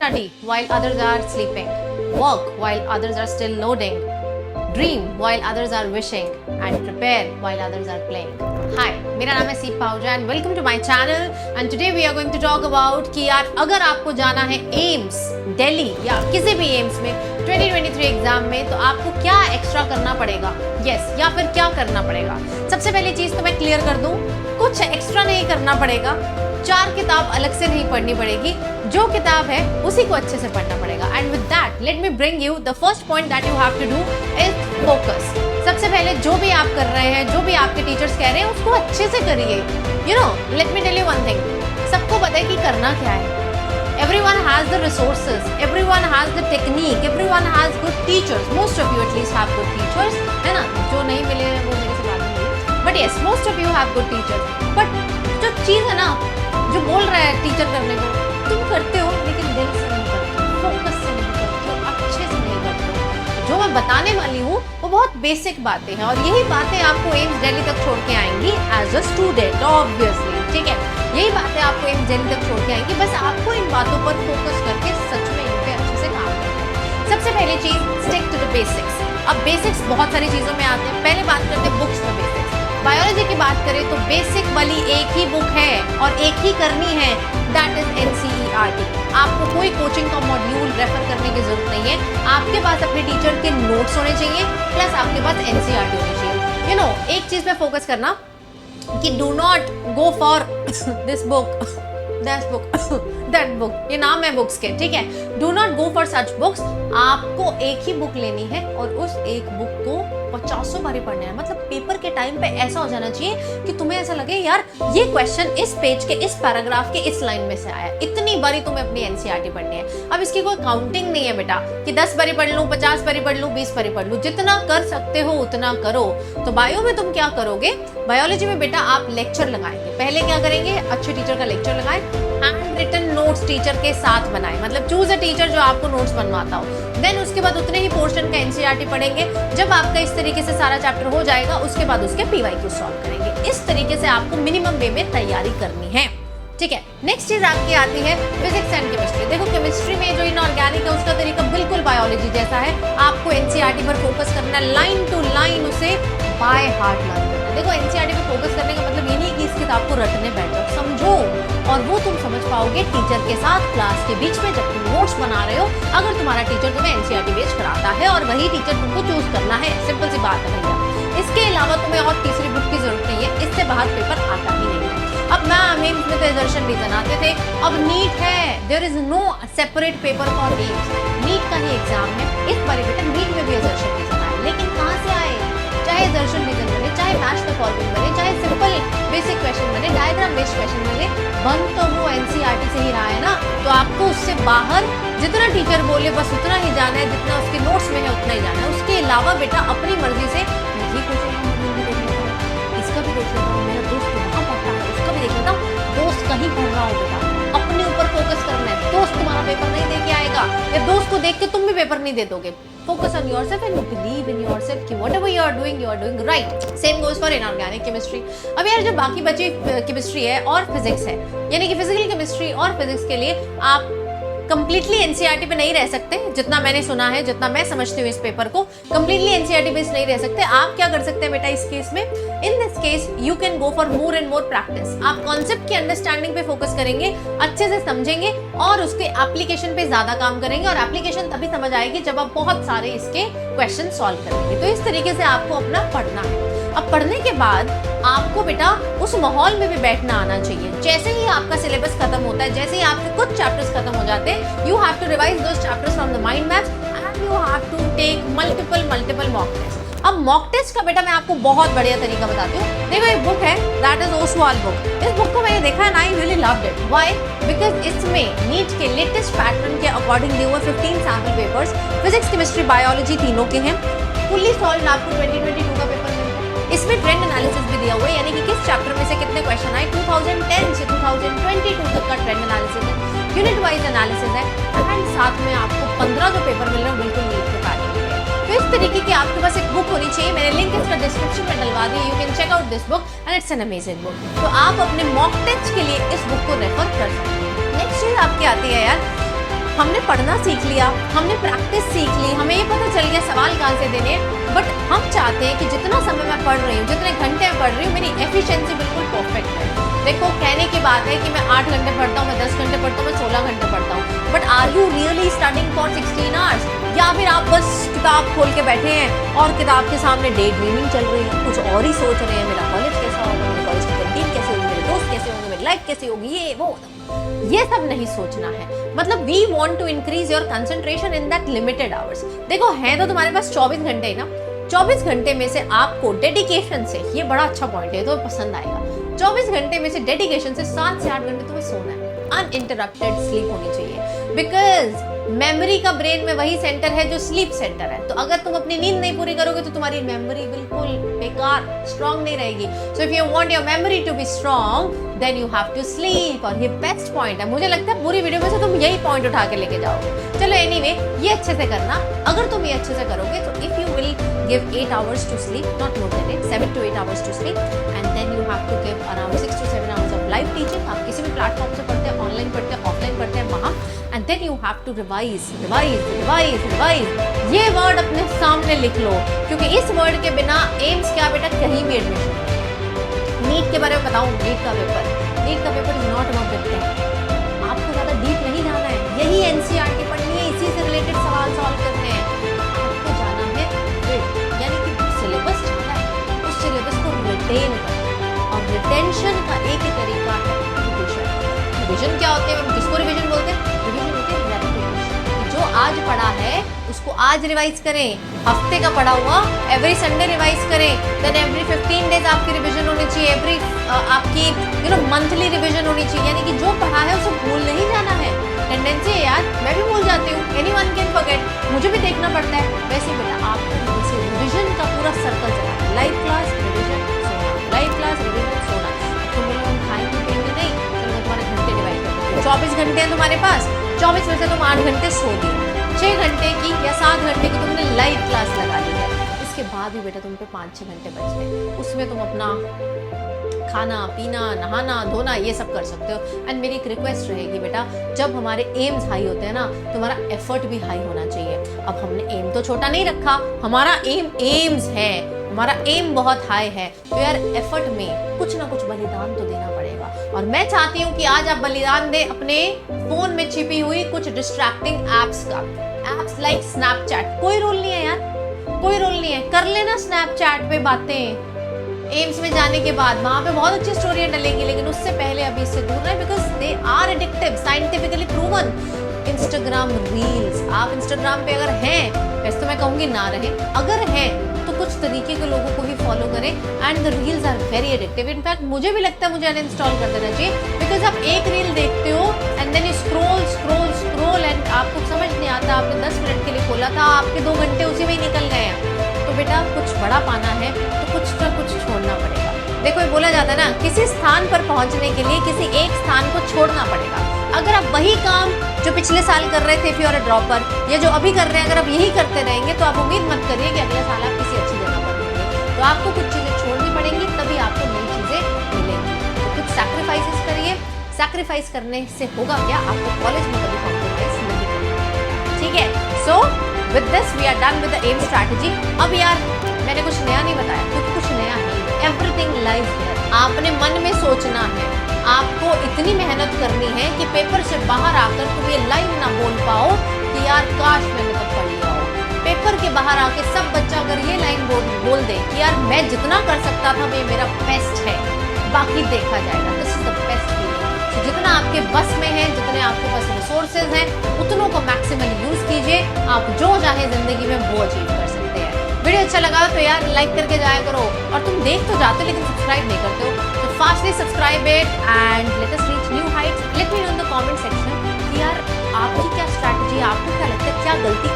Study while others are sleeping, work while others are still loading, dream while others are wishing, and prepare while others are playing. Hi, मेरा नाम है सीप Pahuja and welcome to my channel. And today we are going to talk about कि यार अगर आपको जाना है एम्स दिल्ली या किसी भी एम्स में 2023 एग्जाम में तो आपको क्या एक्स्ट्रा करना पड़ेगा, यस या फिर क्या करना पड़ेगा। सबसे पहली चीज तो मैं क्लियर कर दूं, कुछ एक्स्ट्रा नहीं करना पड़ेगा, 4 किताब अलग से नहीं पढ़नी पड़ेगी, जो किताब है उसी को अच्छे से पढ़ना पड़ेगा। And with that let me bring you the first point that you have to do is focus. सबसे पहले जो भी आप कर रहे हैं, जो भी आपके टीचर्स कह रहे हैं उसको अच्छे से करिए। You know, let me tell you one thing, सबको पता है कि करना क्या है। Everyone has the resources, everyone has the technique, everyone has good teachers. Most of you at least have good teachers, है ना? जो नहीं मिले हैं वो मेरे से बात नहीं हुई। But yes, most of you have good teachers. But जो चीज़ है ना, जो बोल रहा है टीचर करने को, तुम करते हो लेकिन दिल से नहीं करते, फोकस से नहीं करते, अच्छे से नहीं करते। जो मैं बताने वाली हूँ वो बहुत बेसिक बातें हैं और यही बातें आपको एम्स दिल्ली तक छोड़ के आएंगी एज अ स्टूडेंट ऑब्वियसली, ठीक है। यही बातें आपको एम्स दिल्ली तक छोड़ के आएंगी, बस आपको इन बातों पर फोकस करके सच में इन पे अच्छे से काम करना है। सबसे पहली चीज, स्टिक टू द बेसिक्स। अब बेसिक्स बहुत सारी चीजों में आते हैं। पहले बात करते हैं बुक्स में बेसिक्स। बायोलॉजी की बात करें तो बेसिक वाली एक ही बुक है और एक ही करनी है, दैट इज NCERT। आपको कोई कोचिंग का मॉड्यूल रेफर करने की जरूरत नहीं है। आपके पास अपने टीचर के नोट्स होने चाहिए प्लस आपके पास NCERT होनी चाहिए। यू नो, एक चीज पे फोकस करना कि do not go for this book, that book, that book, ये नाम है बुक्स के, ठीक है। Do not go for such books. आपको एक ही बुक लेनी है और उस एक बुक को 50 बारी पढ़ना है। मतलब पेपर के टाइम पे ऐसा हो जाना चाहिए कि तुम्हें ऐसा लगे यार ये क्वेश्चन इस पेज के इस पैराग्राफ के इस लाइन में से आया। इतनी बारी तुम्हें अपनी NCERT पढ़नी है। अब इसकी कोई काउंटिंग नहीं है बेटा कि 10 बारी पढ़ लूं, 50 बारी पढ़ लूं, 20 बारी पढ़ लूं। जितना कर सकते हो उतना करो। तो बायो में तुम क्या करोगे, बायोलॉजी में बेटा आप लेक्चर लगाएंगे। पहले क्या करेंगे, अच्छे टीचर का लेक्चर लगाएं, हैंड रिटन नोट्स टीचर के साथ बनाएं। मतलब चूज अ टीचर जो आपको नोट्स बनवाता हो। देन उसके बाद उतने ही पोर्शन का NCERT पढ़ेंगे। जब आपका इस तरीके से सारा चैप्टर हो जाएगा उसके बाद उसके PYQ सॉल्व करेंगे। इस तरीके से आपको मिनिमम वे में तैयारी करनी है, ठीक है। नेक्स्ट चीज आपकी आती है फिजिक्स एंड केमिस्ट्री। देखो केमिस्ट्री में जो इनऑर्गेनिक है उसका तरीका बिल्कुल बायोलॉजी जैसा है। आपको NCERT पर फोकस करना है, लाइन टू लाइन उसे बाय हार्ट लर्न करना है। देखो NCERT पर फोकस करने का मतलब ये नहीं कि इस किताब को रटने बैठो, समझो, और वो तुम समझ पाओगे टीचर के साथ क्लास के बीच में जब तुम नोट्स बना रहे हो। अगर तुम्हारा टीचर तुम्हें NCERT बेस्ड कराता है और वही टीचर तुमको चूज करना है, सिंपल सी बात है भैया। इसके अलावा तुम्हें और तीसरी बुक की जरूरत नहीं है, इससे बाहर पेपर आता ही नहीं है। अब मैम एम्स में तो एजर्शन रीजन आते थे, अब नीट है, there is no separate paper for AIIMS. NEET का ही एग्जाम है। इस बार बेटा नीट में भी एजर्शन रीजन आए, लेकिन कहाँ से आए, चाहे एजर्शन रीजन बने, चाहे मैच द फॉलोइंग बने, चाहे सिंपल बेसिक क्वेश्चन बने, डायग्राम बेस्ड क्वेश्चन बने, बन तो वो NCERT से ही रहा है ना। तो आपको उससे बाहर जितना टीचर बोले बस उतना ही जाना है, जितना उसके नोट्स में है उतना ही जाना है। उसके अलावा बेटा अपनी मर्जी से ये क्वेश्चन भी देख लेता हूँ, इसका भी देख लेता हूँ, मेरा दोस्त वहाँ पढ़ता है उसका भी देख लेता हूँ। दोस्त कहीं पढ़ रहा हो बेटा, अपने ऊपर फोकस करना है। दोस्त तुम्हारा पेपर नहीं दे के आएगा या दोस्त को देख के तुम भी पेपर नहीं दे दोगे। Focus on yourself and believe in yourself कि whatever you are doing right. Same goes for inorganic chemistry. अब यार जो बाकी बची केमिस्ट्री है और फिजिक्स है, यानी कि फिजिकल केमिस्ट्री और फिजिक्स के लिए आप कंप्लीटली NCERT पे नहीं रह सकते। जितना मैंने सुना है, जितना मैं समझती हूँ इस पेपर को, कंप्लीटली NCERT बेस्ड नहीं रह सकते। आप क्या कर सकते हैं बेटा इस केस में, in this case you can go for more and more practice. आप कॉन्सेप्ट की अंडरस्टैंडिंग पे फोकस करेंगे, अच्छे से समझेंगे और उसके एप्लीकेशन पे ज्यादा काम करेंगे। और एप्लीकेशन तभी समझ आएगी जब आप बहुत सारे इसके क्वेश्चन सॉल्व करेंगे। तो इस तरीके से आपको अपना पढ़ना है। अब पढ़ने के बाद आपको बेटा उस माहौल में भी बैठना आना चाहिए। जैसे ही आपका सिलेबस खत्म होता है, जैसे ही आपके कुछ चैप्टर्स खत्म हो जाते हैं, you have to revise those chapters from the mind maps and you have to take multiple mock test. अब मॉक टेस्ट का बेटा मैं आपको बहुत बढ़िया तरीका बताती हूँ। देखो एक बुक है, दैट इज ओसवाल बुक। इस बुक को मैंने देखा है ना, I really loved it. Why? Because इसमें नीट के लेटेस्ट पैटर्न के अकॉर्डिंग दिए हुए 15 sample papers, physics chemistry biology तीनों के हैं। फुल्ली सॉल्व आपको 2022 का पेपर मिलता है। इसमें ट्रेंड एनालिसिस भी दिया हुआ है, यानी कि किस चैप्टर में से कितने क्वेश्चन आए। 2010 से 2022 तक का ट्रेंड एनालिसिस है, यूनिट वाइज एनालिसिस है एंड साथ में आपको 15 जो पेपर मिल रहे हैं बिल्कुल नीट के पैटर्न के। तो इस तरीके की आपके पास एक बुक होनी चाहिए। मैंने लिंक इसका डिस्क्रिप्शन में डलवा दी, you can check out this book and it's an amazing book. तो आप अपने मॉक टेस्ट के लिए इस बुक को रेफर कर सकते हैं। नेक्स्ट चीज आपकी आती है यार हमने पढ़ना सीख लिया, हमने प्रैक्टिस सीख ली, हमें ये पता चल गया सवाल कहाँ से देने, बट हम चाहते हैं कि जितना समय मैं पढ़ रही हूँ, जितने घंटे मैं पढ़ रही हूँ, मेरी एफिशिएंसी बिल्कुल परफेक्ट है। देखो, कहने की बात है कि मैं 8 घंटे पढ़ता हूँ, मैं 10 घंटे पढ़ता हूँ, मैं 16 घंटे पढ़ता हूँ, but are you really studying for 16 hours? या फिर आप बस किताब खोल के बैठे हैं और किताब के सामने डे ड्रीमिंग चल रही है, कुछ और ही सोच रहे हैं, मेरा कॉलेज कैसा होगा, मेरे कॉलेज की कैंटीन कैसे होगी, मेरे दोस्त कैसे होंगे, मेरी लाइफ कैसी होगी, ये सब नहीं सोचना है। मतलब we want to increase your concentration in that limited hours. देखो, है तो तुम्हारे पास 24 घंटे ही ना, 24 घंटे में से आपको डेडिकेशन से, ये बड़ा अच्छा पॉइंट है, तो पसंद आएगा, 24 घंटे में से डेडिकेशन से 7 से 8 घंटे तुम्हें सोना है, अनइंटरप्टेड स्लीप होनी चाहिए, बिकॉज मेमोरी का ब्रेन में वही सेंटर है जो स्लीप सेंटर है। तो अगर तुम अपनी नींद नहीं पूरी करोगे तो तुम्हारी मेमोरी बिल्कुल बेकार, स्ट्रांग नहीं रहेगी। So if you want your memory to be strong, then you have to sleep. और ये बेस्ट पॉइंट है, मुझे लगता है पूरी वीडियो में से तुम यही पॉइंट उठा के लेके जाओगे। चलो एनीवे, ये अच्छे से करना। अगर तुम ये अच्छे से करोगे तो if you will give 8 hours to sleep, not more than 8, 7 to 8 hours to sleep, and then you have to give around 6 to 7 hours of live teaching। आप किसी भी प्लेटफॉर्म से पढ़ते हैं, ऑनलाइन पढ़ते हैं, ऑफलाइन पढ़ते हैं, वहाँ, and then you have to revise, revise, revise, revise। ये वर्ड अपने सामने लिख लो, क्योंकि इस वर्ड के बिना एम्स क्या बेटा कहीं भी एडमिशन नहीं। नीट के बारे में बताऊं, नीट का paper is not about bit. आपको ज्यादा डीप नहीं जाना है, यही एनसीईआरटी पढ़नी है, इसी से रिलेटेड सवाल सॉल्व करने हैं। आपको जाना है बिट, यानी कि सिलेबस जाना है, उस सिलेबस को रिटेन करना, और रिटेंशन का एक ही तरीका है रिविजन। रिविजन क्या होते हैं, किसको रिविजन बोलते हैं? रिविजन होते हैं रेपिटेशन। जो आज पढ़ा है उसको आज रिवाइज करें, हफ्ते का पढ़ा हुआ एवरी संडे रिवाइज करें, देन एवरी 15 डेज आपकी रिविजन होनी चाहिए, एवरी आपकी मंथली रिविजन होनी चाहिए। यानी कि जो पढ़ा है उसे भूल नहीं जाना है। टेंडेंसी है यार, मैं भी भूल जाती हूँ, एनीवन कैन फॉरगेट, मुझे भी देखना पड़ता है। वैसे बेटा आपको रिविजन का पूरा सर्कल चला है, लाइव क्लास रिविजन सोना, लाइव क्लास रिविजन सोना। तो बोलो हम खाएंगे पिएंगे नहीं, चलो मैं तुम्हारे घंटे डिवाइड कर देती हूँ। 24 घंटे हैं तुम्हारे पास, 24 में से तुम 8 घंटे सो दिए, 6 घंटे की या 7 घंटे की तुमने लाइव क्लास लगा ली है। इसके बाद भी बेटा तुम पे 5-6 घंटे बचते हैं, उसमें तुम अपना खाना पीना, नहाना धोना ये सब कर सकते हो। एंड मेरी एक रिक्वेस्ट रहेगी बेटा, जब हमारे एम्स हाई होते हैं ना, तुम्हारा एफर्ट भी हाई होना चाहिए। अब हमने एम तो छोटा नहीं रखा, हमारा एम्स है, हमारा एम बहुत हाई है, तो यार एफर्ट में कुछ ना कुछ बलिदान तो देना पड़ेगा। और मैं चाहती हूँ कि आज आप बलिदान दें अपने फोन में छिपी हुई कुछ डिस्ट्रैक्टिंग एप्स का। एप्स लाइक स्नैपचैट, कोई रोल नहीं है यार, कोई रोल नहीं है, कर लेना स्नैपचैट पे बातें। एम्स में जाने के बाद वहां पे बहुत अच्छी स्टोरियां डलेंगी, लेकिन उससे पहले अभी इससे दूर रहे, because they are addictive, scientifically proven. Instagram reels, आप इंस्टाग्राम पे अगर हैं, वैसे तो मैं कहूँगी ना रहे, अगर हैं तो कुछ तरीके के लोगों को ही फॉलो करें। And the reels are very addictive. In fact मुझे भी लगता है मुझे अनइंस्टॉल कर देना चाहिए, बिकॉज आप एक रील देखते हो and then you scroll scroll scroll and आपको समझ नहीं आता, आपने 10 मिनट के लिए खोला था, आपके 2 घंटे उसी में ही निकल गए हैं। तो बेटा कुछ बड़ा पाना है तो कुछ ना कुछ छोड़ना पड़ेगा। देखो ये बोला जाता है ना, किसी स्थान पर पहुंचने के लिए किसी एक स्थान को छोड़ना पड़ेगा। अगर आप वही काम जो पिछले साल कर रहे थे, if you are a dropper, या जो अभी कर रहे हैं, अगर आप यही करते रहेंगे तो आप उम्मीद मत करिए कि अगले साल आप किसी अच्छी जगह पर होंगे। तो आपको कुछ चीजें छोड़नी पड़ेंगी, तभी आपको नई चीजें मिलेंगी। तो कुछ सैक्रिफाइसेस करिए। सैक्रिफाइस करने से होगा क्या, आपको कॉलेज में कभी कॉम्प्रोमाइज नहीं करना, ठीक है। So with this we are done with the aim strategy. अब यार मैंने कुछ नया नहीं बताया, क्योंकि कुछ नया है, एवरीथिंग लाइज हियर। आपने मन में सोचना है, आपको इतनी मेहनत करनी है कि पेपर से बाहर आकर तुम ये लाइन ना बोल पाओ कि यार काश मैंने तब पढ़ लिया हो। पेपर के बाहर आके सब बच्चा अगर ये लाइन बोल दे कि यार मैं जितना कर सकता था ये मेरा बेस्ट है, बाकी देखा जाएगा, this is the best feeling. तो जितना आपके बस में है, जितने आपके पास रिसोर्सेज हैं, उतनों को मैक्सिमम यूज कीजिए। आप जो चाहे जिंदगी में वो अचीव कर सकते हैं। वीडियो अच्छा लगा तो यार लाइक करके जाया करो, और तुम देख तो जाते हो लेकिन सब्सक्राइब नहीं करते हो, तो fastly subscribe it and let us reach new Heights. Let me know in the comment section कि यार आपकी क्या स्ट्रैटेजी है, आपको क्या लगता है क्या गलती